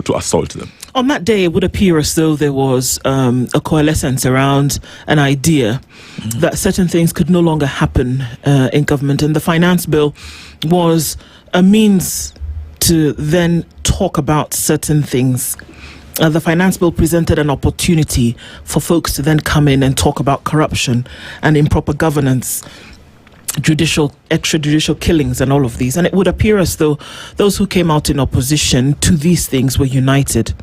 to assault them. On that day, it would appear as though there was a coalescence around an idea that certain things could no longer happen in government, and the finance bill was a means to then talk about certain things. The finance bill presented an opportunity for folks to then come in and talk about corruption and improper governance, extrajudicial killings and all of these. And it would appear as though those who came out in opposition to these things were united.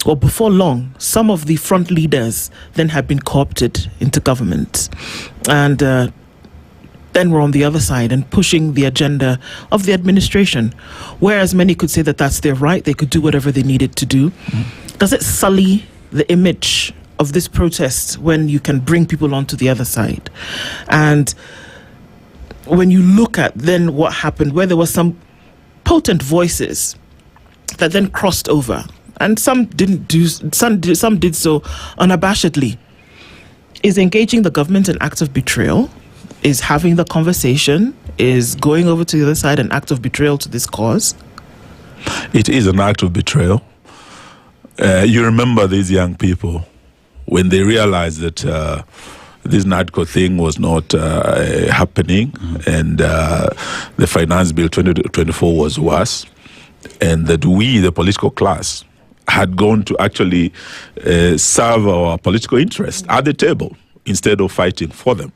Well, before long, some of the front leaders then had been co-opted into government, and then we're on the other side and pushing the agenda of the administration, whereas many could say that that's their right, they could do whatever they needed to do. Does it sully the image of this protest when you can bring people onto the other side? And when you look at then what happened, where there were some potent voices that then crossed over, and some didn't do, some did so unabashedly, is engaging the government an act of betrayal? Is having the conversation, is going over to the other side an act of betrayal to this cause? It is an act of betrayal. You remember these young people when they realized that this NADCO thing was not happening, and the finance bill 2024 was worse, and that we, the political class, had gone to actually serve our political interests at the table instead of fighting for them.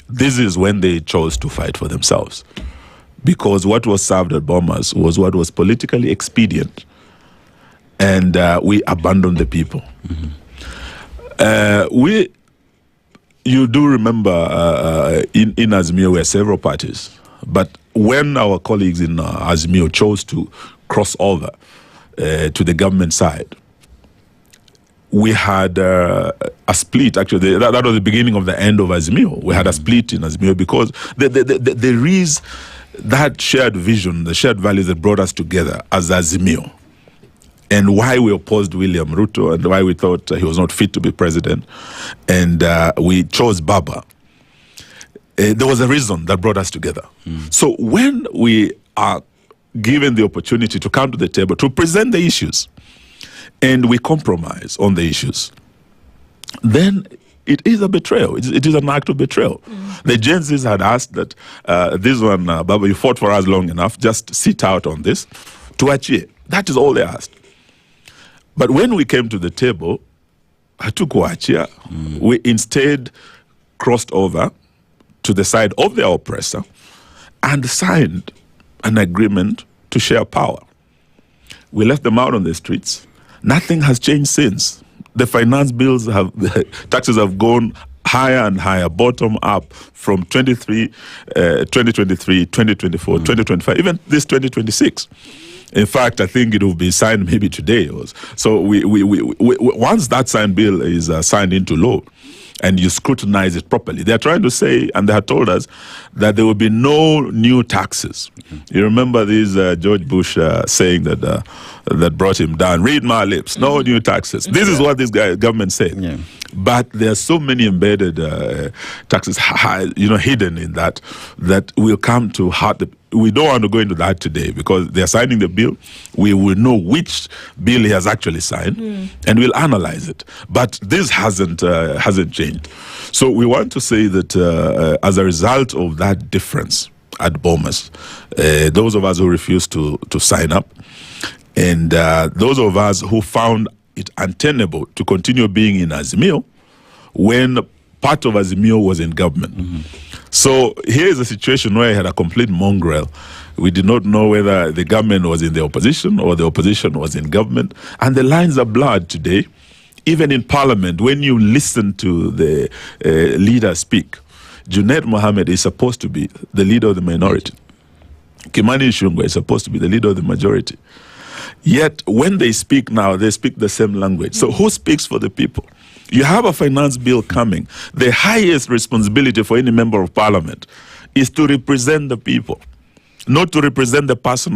This is when they chose to fight for themselves, because what was served at Bomas was what was politically expedient, and we abandoned the people. You do remember in Azimio were several parties, but when our colleagues in Azimio chose to cross over to the government side, we had a split. Actually, that was the beginning of the end of Azimio. We had a split in Azimio because there is that shared vision, the shared values that brought us together as Azimio, and why we opposed William Ruto and why we thought he was not fit to be president, and we chose Baba. There was a reason that brought us together. So when we are given the opportunity to come to the table to present the issues, and we compromise on the issues, then it is a betrayal. It is an act of betrayal. The Gen Zs had asked that this one, Baba, you fought for us long enough, just sit out on this, tuachie. That is all they asked. But when we came to the table, hatukuachia, we instead crossed over to the side of the oppressor and signed an agreement to share power. We left them out on the streets. Nothing has changed since. The finance bills taxes have gone higher and higher, bottom up, from 2023, 2024, 2025, even this 2026. In fact, I think it will be signed maybe today. So once that signed bill is signed into law, and you scrutinize it properly, they're trying to say, and they have told us, that there will be no new taxes. You remember this George Bush saying that brought him down, read my lips, no new taxes. This is what this government said. But there are so many embedded taxes hidden in that will come to hurt the. We don't want to go into that today because they're signing the bill. We will know which bill he has actually signed, and we'll analyze it. But this hasn't changed. So we want to say that as a result of that difference at Bomas, those of us who refused to sign up, and those of us who found it untenable to continue being in Azimio when part of Azimio was in government. So here's a situation where I had a complete mongrel. We did not know whether the government was in the opposition or the opposition was in government. And the lines are blurred today. Even in parliament, when you listen to the leader speak, Junaid Mohammed is supposed to be the leader of the minority. Kimani Ichung'wah is supposed to be the leader of the majority. Yet when they speak now, they speak the same language. So who speaks for the people? You have a finance bill coming. The highest responsibility for any member of parliament is to represent the people, not to represent the person